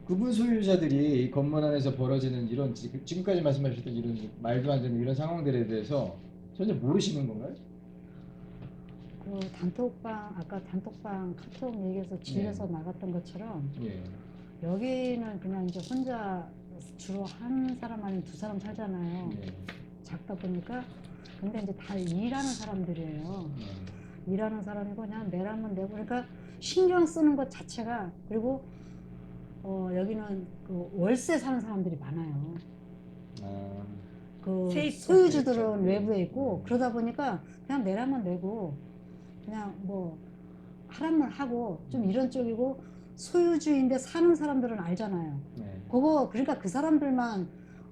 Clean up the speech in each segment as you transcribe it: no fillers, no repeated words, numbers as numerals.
그분 소유자들이 이 건물 안에서 벌어지는 이런 지금까지 말씀하셨던 이런 말도 안 되는 이런 상황들에 대해서 전혀 모르시는 건가요? 그 단톡방 아까 단톡방 카톡 얘기해서 집에서 예. 나갔던 것처럼 예. 여기는 그냥 이제 혼자 주로 한 사람 아니면 두 사람 살잖아요. 예. 작다 보니까. 근데 이제 다 일하는 사람들이에요. 일하는 사람이고 그냥 내라면 내고 그러니까 신경 쓰는 것 자체가. 그리고 여기는 그 월세 사는 사람들이 많아요. 아, 그 세입자. 소유주들은 그렇죠. 외부에 있고 그러다 보니까 그냥 내라면 내고 그냥 뭐 하라면 하고 좀 이런 쪽이고, 소유주인데 사는 사람들은 알잖아요. 네. 그거 그러니까 그 사람들만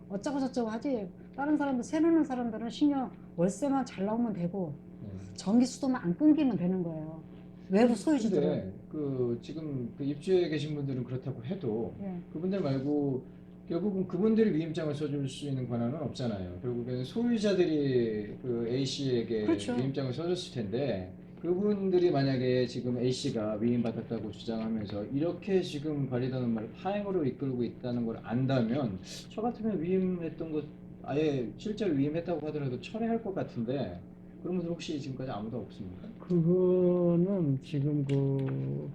어쩌고 저쩌고 하지, 다른 사람들 세우는 사람들은 신경 월세만 잘 나오면 되고 네. 전기 수도만 안 끊기면 되는 거예요. 외부 소유주들은. 근데 그 지금 그 입주해 계신 분들은 그렇다고 해도 예. 그분들 말고 결국은 그분들이 위임장을 써줄 수 있는 권한은 없잖아요. 결국에는 소유자들이 그 A 씨에게 그렇죠. 위임장을 써줬을 텐데 그분들이 만약에 지금 A 씨가 위임받았다고 주장하면서 이렇게 지금 관리단은 말을 파행으로 이끌고 있다는 걸 안다면 저 같으면 위임했던 것 아예 실제로 위임했다고 하더라도 철회할 것 같은데 그런 분들 혹시 지금까지 아무도 없습니까? 그거는 지금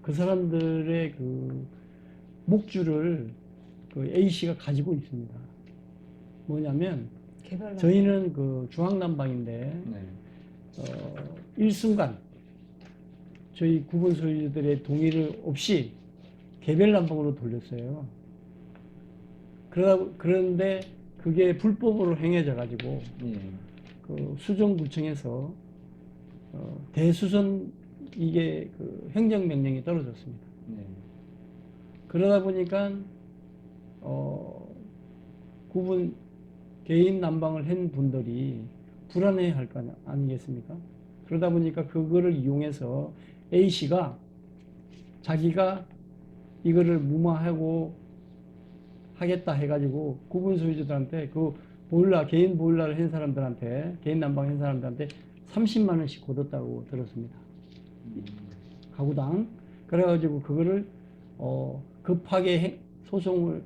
그 사람들의 그 목줄을 그 A씨가 가지고 있습니다. 뭐냐면 개별 저희는 그 중앙난방인데 네. 일순간 저희 구분 소유들의 동의를 없이 개별 난방으로 돌렸어요. 그런데 그게 불법으로 행해져 가지고 예. 그 수정구청에서 대수선 이게 그 행정명령이 떨어졌습니다. 네. 그러다 보니까 구분 개인 난방을 한 분들이 불안해 할 거 아니겠습니까? 그러다 보니까 그거를 이용해서 A씨가 자기가 이거를 무마하고 하겠다 해가지고 구분 소유주들한테 그 개인 보일러를 한 사람들한테, 개인 난방 한 사람들한테 30만 원씩 거뒀다고 들었습니다. 가구당. 그래가지고 그거를 급하게 소송을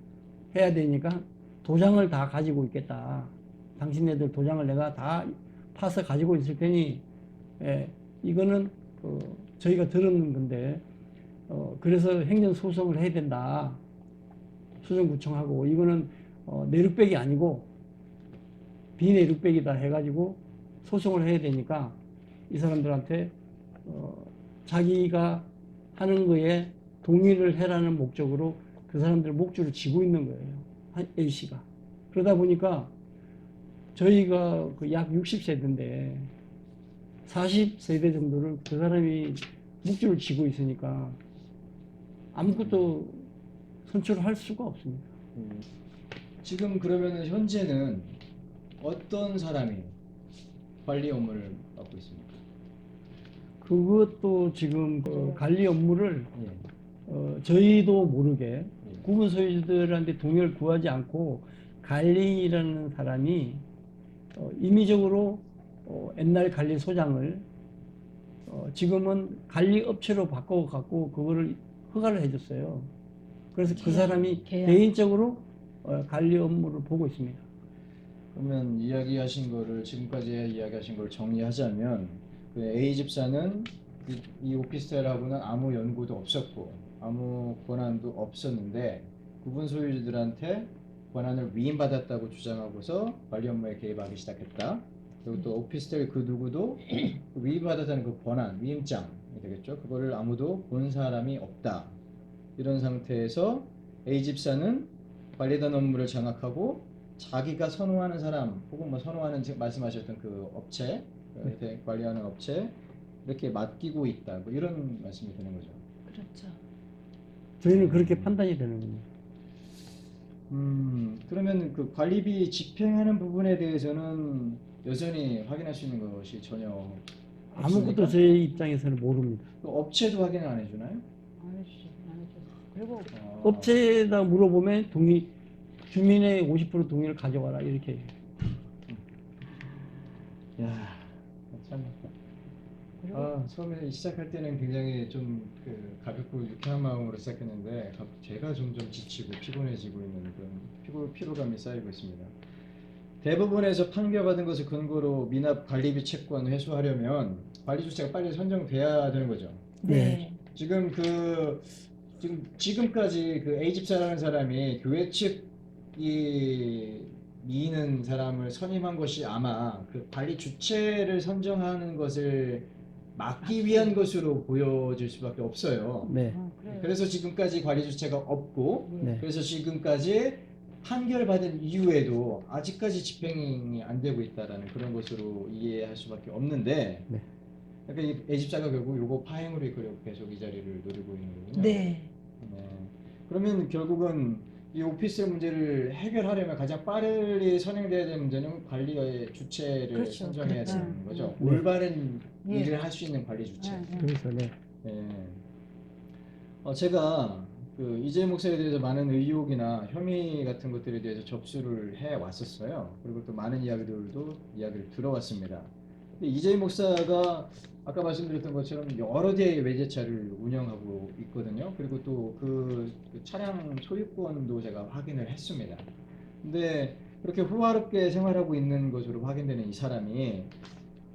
해야 되니까 도장을 다 가지고 있겠다. 당신네들 도장을 내가 다 파서 가지고 있을 테니, 이거는 저희가 들은 건데, 그래서 행정소송을 해야 된다. 수정구청하고, 이거는 내륙백이 아니고 비내륙백이다 해가지고 소송을 해야 되니까 이 사람들한테 자기가 하는 거에 동의를 해라는 목적으로 그 사람들 목줄을 쥐고 있는 거예요. A씨가. 그러다 보니까 저희가 그 약 60세대인데 40세대 정도를 그 사람이 목줄을 쥐고 있으니까 아무것도 선출할 수가 없습니다. 지금 그러면은 현재는 어떤 사람이 관리 업무를 맡고 있습니까? 그것도 지금 그 관리 업무를 예. 저희도 모르게 구분 소유주들한테 동의를 구하지 않고 관리라는 사람이 임의적으로 옛날 관리소장을 지금은 관리업체로 바꿔갖고 그거를 허가를 해줬어요. 그래서 그 사람이 계약. 개인적으로 관리 업무를 보고 있습니다. 그러면 이야기하신 거를 지금까지 이야기하신 걸 정리하자면 그 A 집사는 이 오피스텔하고는 아무 연고도 없었고 아무 권한도 없었는데 구분 소유주들한테 권한을 위임받았다고 주장하고서 관리 업무에 개입하기 시작했다. 그리고 또 오피스텔 그 누구도 위임받았다는 그 권한, 위임장이 되겠죠. 그거를 아무도 본 사람이 없다. 이런 상태에서 A 집사는 관리단 업무를 장악하고 자기가 선호하는 사람 혹은 뭐 선호하는 말씀하셨던 그 업체 관리하는 업체 이렇게 맡기고 있다. 뭐 이런 말씀이 되는 거죠. 그렇죠. 저희는 그렇게 판단이 되는 겁니다. 그러면 그 관리비 집행하는 부분에 대해서는 여전히 확인할 수 있는 것이 전혀 아무것도 없습니까? 저희 입장에서는 모릅니다. 그 업체도 확인을 안 해주나요? 안 해주죠. 안 해줘. 그리고 업체에다 물어보면 주민의 50% 동의를 가져와라 이렇게 해요. 야, 참. 그리고 처음에 시작할 때는 굉장히 좀 그 가볍고 유쾌한 마음으로 시작했는데 제가 점점 지치고 피곤해지고 있는 그런 피로감이 쌓이고 있습니다. 대부분에서 판결받은 것을 근거로 미납 관리비 채권 회수하려면 관리 주체가 빨리 선정돼야 되는 거죠. 네. 지금 지금까지 그 A 집사라는 사람이 교회 측이 미는 사람을 선임한 것이 아마 그 관리 주체를 선정하는 것을 막기 위한 것으로 보여질 수밖에 없어요. 네. 그래요. 그래서 지금까지 관리 주체가 없고, 네. 그래서 지금까지 판결받은 이후에도 아직까지 집행이 안 되고 있다라는 그런 것으로 이해할 수밖에 없는데, 네. 그러니까 이 A집사가 결국 요거 파행으로 이끌고 계속 이 자리를 노리고 있는 거군요. 네. 네. 그러면 결국은 이 오피스텔 문제를 해결하려면 가장 빠르게 선행돼야 되는 문제는 관리의 주체를 그렇죠. 선정해야 그렇죠. 되는 거죠. 네. 올바른 예. 일을 할 수 있는 관리 주체. 그래서 네. 네. 제가 그 이재희 목사에 대해서 많은 의혹이나 혐의 같은 것들에 대해서 접수를 해 왔었어요. 그리고 또 많은 이야기를 들어왔습니다. 근데 이재희 목사가 아까 말씀드렸던 것처럼 여러 대의 외제차를 운영하고 있거든요. 그리고 또 그 차량 소유권도 제가 확인을 했습니다. 근데 그렇게 호화롭게 생활하고 있는 것으로 확인되는 이 사람이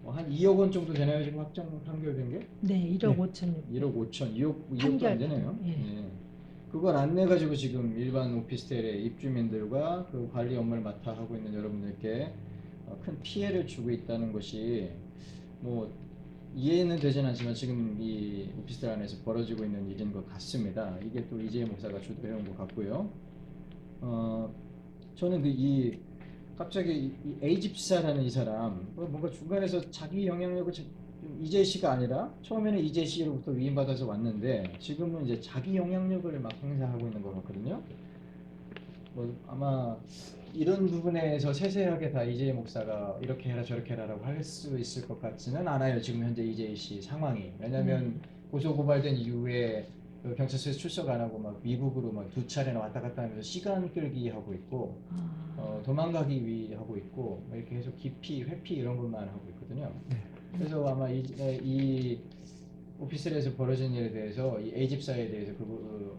한 2억 원 정도 되나요? 지금 확정 판결된 게? 네, 1억 5천. 1억 5천, 2억도 판결. 안 되네요. 예. 예. 그걸 안 내가지고 지금 일반 오피스텔의 입주민들과 그 관리 업무를 맡아 하고 있는 여러분들께 큰 피해를 주고 있다는 것이 뭐 이해는 되진 않지만 지금 이 오피스텔 안에서 벌어지고 있는 일인 것 같습니다. 이게 또 이재희 목사가 주도해온 것 같고요. 저는 갑자기 이 A 집사라는 이 사람 뭔가 중간에서 자기 영향력을 이재 씨가 아니라 처음에는 이재 씨로부터 위임받아서 왔는데 지금은 이제 자기 영향력을 막 행사하고 있는 것 같거든요. 뭐 아마 이런 부분에서 세세하게 다 이재 목사가 이렇게 해라 저렇게 해라라고 할 수 있을 것 같지는 않아요. 지금 현재 이재 씨 상황이. 왜냐하면 고소 고발된 이후에 그 경찰서에 출석 안 하고 막 미국으로 막 2차례나 왔다 갔다 하면서 시간 끌기 하고 있고 도망가기 위 하고 있고 이렇게 계속 기피, 회피 이런 것만 하고 있거든요. 그래서 아마 이 오피스텔에서 벌어진 일에 대해서 이 A 집사에 대해서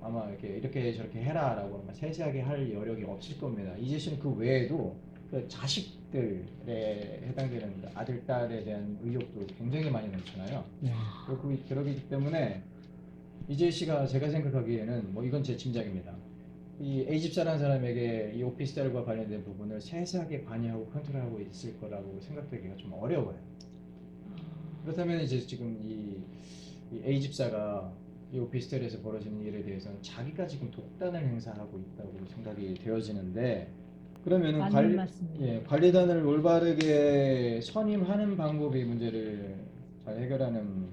아마 이렇게 저렇게 해라라고 아마 세세하게 할 여력이 없을 겁니다. 이재 씨는 그 외에도 그 자식들에 해당되는 아들, 딸에 대한 의혹도 굉장히 많이 넘치나요. 네. 그러기 때문에 이재 씨가 제가 생각하기에는 뭐 이건 제 짐작입니다. 이 A 집사라는 사람에게 이 오피스텔과 관련된 부분을 세세하게 관여하고 컨트롤하고 있을 거라고 생각되기가 좀 어려워요. 그렇다면 이제 지금 이 A 집사가 이 오피스텔에서 벌어지는 일에 대해서는 자기가 지금 독단을 행사하고 있다고 생각이 되어지는데 그러면은 맞는 말씀입니다. 관리단을 올바르게 선임하는 방법이 문제를 잘 해결하는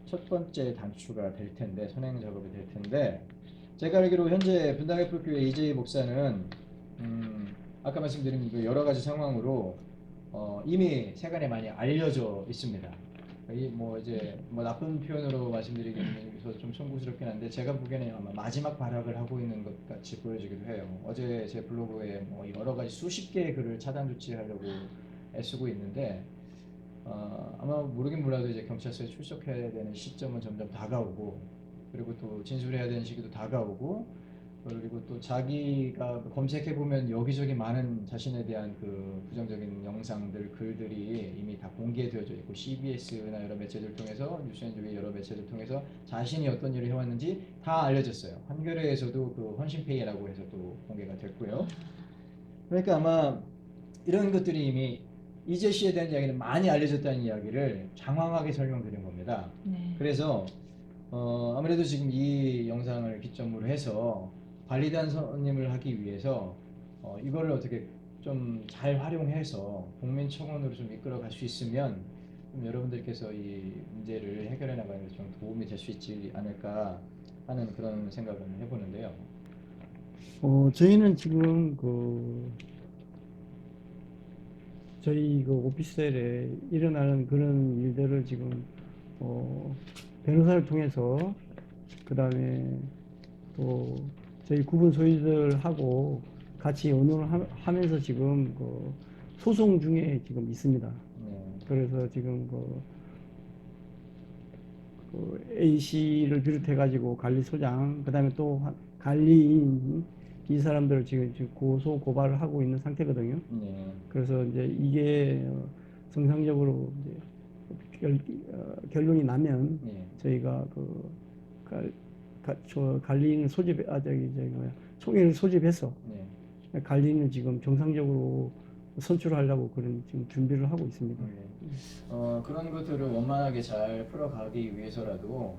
첫 번째 단추가 될 텐데 선행 작업이 될 텐데 제가 알기로 현재 분당애플교회 이재희 목사는 아까 말씀드린 그 여러 가지 상황으로 이미 세간에 많이 알려져 있습니다. 뭐 이제 뭐 나쁜 표현으로 말씀드리기는 좀 송구스럽긴 한데 제가 보기에는 아마 마지막 발악을 하고 있는 것 같이 보여지기도 해요. 어제 제 블로그에 뭐 여러 가지 수십 개의 글을 차단 조치하려고 애쓰고 있는데 아마 모르긴 몰라도 이제 경찰서에 출석해야 되는 시점은 점점 다가오고 그리고 또 진술해야 되는 시기도 다가오고 그리고 또 자기가 검색해 보면 여기저기 많은 자신에 대한 그 부정적인 영상들, 글들이 이미 다 공개되어져 있고 CBS나 여러 매체들 통해서 뉴스엔조의 여러 매체들 통해서 자신이 어떤 일을 해왔는지 다 알려졌어요. 한겨레에서도 그 헌신페이라고 해서 또 공개가 됐고요. 그러니까 아마 이런 것들이 이미 이재 씨에 대한 이야기는 많이 알려졌다는 이야기를 장황하게 설명드린 겁니다. 네. 그래서 아무래도 지금 이 영상을 기점으로 해서 관리단 선임을 하기 위해서 이거를 어떻게 좀 잘 활용해서 국민청원으로 좀 이끌어갈 수 있으면 좀 여러분들께서 이 문제를 해결해 나가는 데 좀 도움이 될 수 있지 않을까 하는 그런 생각을 해보는데요. 저희는 지금 저희 오피스텔에 일어나는 그런 일들을 지금 변호사를 통해서 그다음에 또 저희 구분 소유들하고 같이 의논을 하면서 지금 소송 중에 지금 있습니다. 네. 그래서 지금 그 A씨를 비롯해 가지고 관리소장, 그다음에 또 관리인 이 사람들을 지금 고소 고발을 하고 있는 상태거든요. 네. 그래서 이제 이게 정상적으로 이제 결론이 나면 네. 저희가 관리인을 총회를 소집해서 네. 관리인을 지금 정상적으로 선출하려고 그런 지금 준비를 하고 있습니다. 그런 것들을 원만하게 잘 풀어가기 위해서라도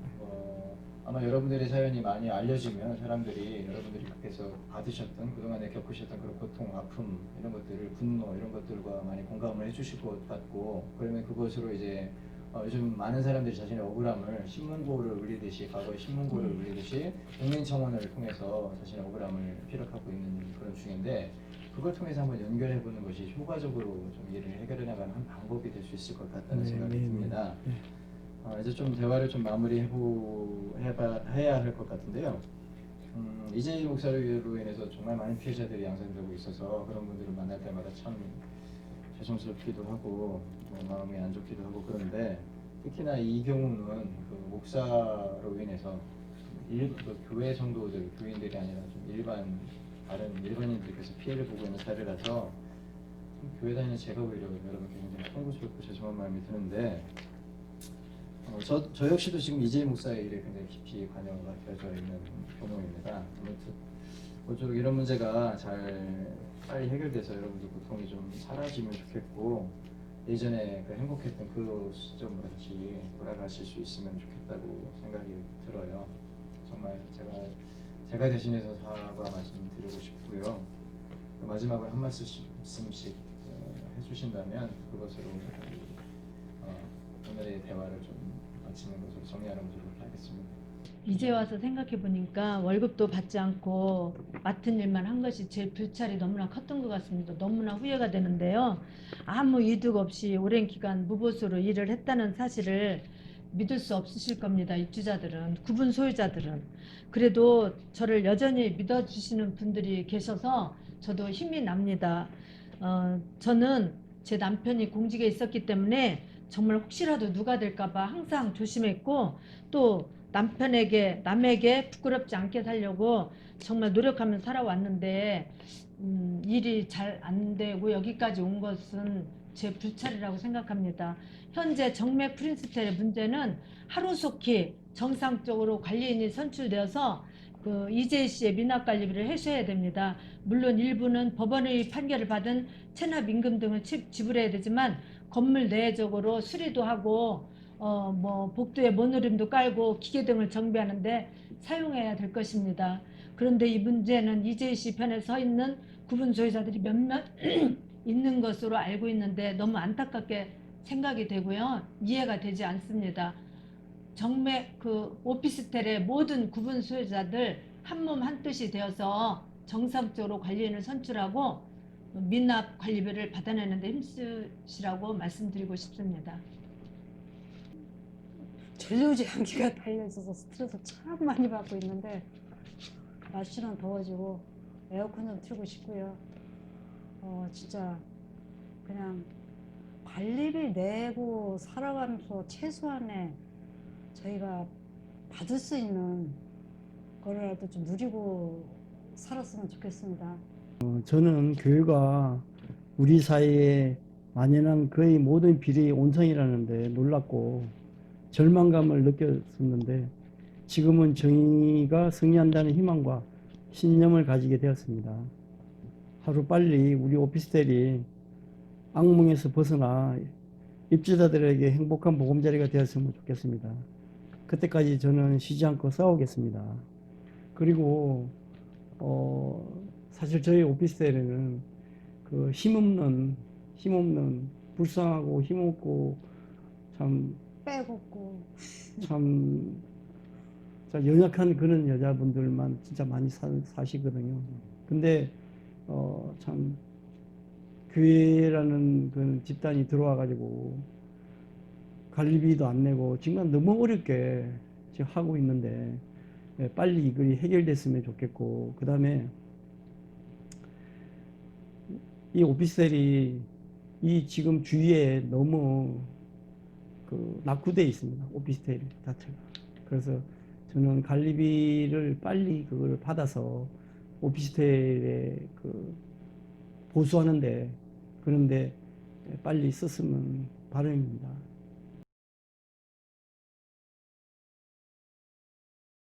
아마 여러분들의 사연이 많이 알려지면 사람들이 여러분들이 계속 받으셨던 그동안에 겪으셨던 그런 고통, 아픔 이런 것들을 분노 이런 것들과 많이 공감을 해주실 것 같고 그러면 그것으로 이제 요즘 많은 사람들이 자신의 억울함을 신문고를 울리듯이 과거에 신문고를 울리듯이 국민청원을 통해서 자신의 억울함을 피력하고 있는 그런 중인데 그걸 통해서 한번 연결해 보는 것이 효과적으로 좀 일을 해결해 나가는 한 방법이 될 수 있을 것 같다는 생각이 듭니다. 이제 좀 대화를 좀 해야 할 것 같은데요. 이재희 목사로 인해서 정말 많은 피해자들이 양산되고 있어서 그런 분들을 만날 때마다 참 죄송스럽기도 하고 마음이 안 좋기도 하고 그런데 특히나 이 경우는 그 목사로 인해서 그 교회 성도들, 교인들이 아니라 좀 다른 일반인들께서 피해를 보고 있는 사례라서 교회 다니는 제가 오히려 여러분께 굉장히 송구스럽고 죄송한 마음이 드는데 저 역시도 지금 이재희 목사의 일에 굉장히 깊이 관여가 되어져 있는 경우입니다. 아무튼 모쪼록 이런 문제가 빨리 해결돼서 여러분들 고통이 좀 사라지면 좋겠고 예전에 그 행복했던 그 시점으로 다시 돌아가실 수 있으면 좋겠다고 생각이 들어요. 정말 제가 대신해서 사과 말씀드리고 싶고요. 마지막으로 한 말씀씩 해주신다면 그것으로 오늘의 대화를 좀 마치는 것으로 정리하는 것으로 하겠습니다. 이제 와서 생각해 보니까 월급도 받지 않고 맡은 일만 한 것이 제 불찰이 너무나 컸던 것 같습니다. 너무나 후회가 되는데요. 아무 이득 없이 오랜 기간 무보수로 일을 했다는 사실을 믿을 수 없으실 겁니다. 입주자들은, 구분 소유자들은. 그래도 저를 여전히 믿어주시는 분들이 계셔서 저도 힘이 납니다. 저는 제 남편이 공직에 있었기 때문에 정말 혹시라도 누가 될까봐 항상 조심했고 또 남에게 부끄럽지 않게 살려고 정말 노력하며 살아왔는데 일이 잘 안 되고 여기까지 온 것은 제 불찰이라고 생각합니다. 현재 정맥 프린스텔의 문제는 하루속히 정상적으로 관리인이 선출되어서 그 이재희 씨의 미납관리비를 해소해야 됩니다. 물론 일부는 법원의 판결을 받은 체납 임금 등을 지불해야 되지만 건물 내적으로 수리도 하고 복도에 모노림도 깔고 기계 등을 정비하는데 사용해야 될 것입니다. 그런데 이 문제는 이재희 씨 편에 서 있는 구분 소유자들이 몇몇 있는 것으로 알고 있는데 너무 안타깝게 생각이 되고요. 이해가 되지 않습니다. 정맥 그 오피스텔의 모든 구분 소유자들 한몸 한뜻이 되어서 정상적으로 관리인을 선출하고 미납 관리비를 받아내는데 힘쓰시라고 말씀드리고 싶습니다. 전류지 향기가 달려있어서 스트레스 참 많이 받고 있는데 날씨는 더워지고 에어컨 좀 틀고 싶고요. 진짜 그냥 관리비 내고 살아가면서 최소한의 저희가 받을 수 있는 거라도 좀 누리고 살았으면 좋겠습니다. 저는 교회가 우리 사회에 만연한 거의 모든 비리의 온상이라는데 놀랐고 절망감을 느꼈었는데 지금은 정의가 승리한다는 희망과 신념을 가지게 되었습니다. 하루빨리 우리 오피스텔이 악몽에서 벗어나 입주자들에게 행복한 보금자리가 되었으면 좋겠습니다. 그때까지 저는 쉬지 않고 싸우겠습니다. 그리고 사실 저희 오피스텔에는 그 힘없는 불쌍하고 힘없고 빼곡고 참 연약한 그런 여자분들만 진짜 많이 사시거든요. 근데 참 교회라는 그 집단이 들어와 가지고 관리비도 안 내고 정말 너무 어렵게 지금 하고 있는데 빨리 이걸 해결됐으면 좋겠고 그 다음에 이 오피스텔이 이 지금 주위에 너무 그 낙후돼 있습니다. 오피스텔 자체가. 그래서 저는 관리비를 빨리 그걸 받아서 오피스텔에 그 보수하는데 그런데 빨리 썼으면 바람입니다.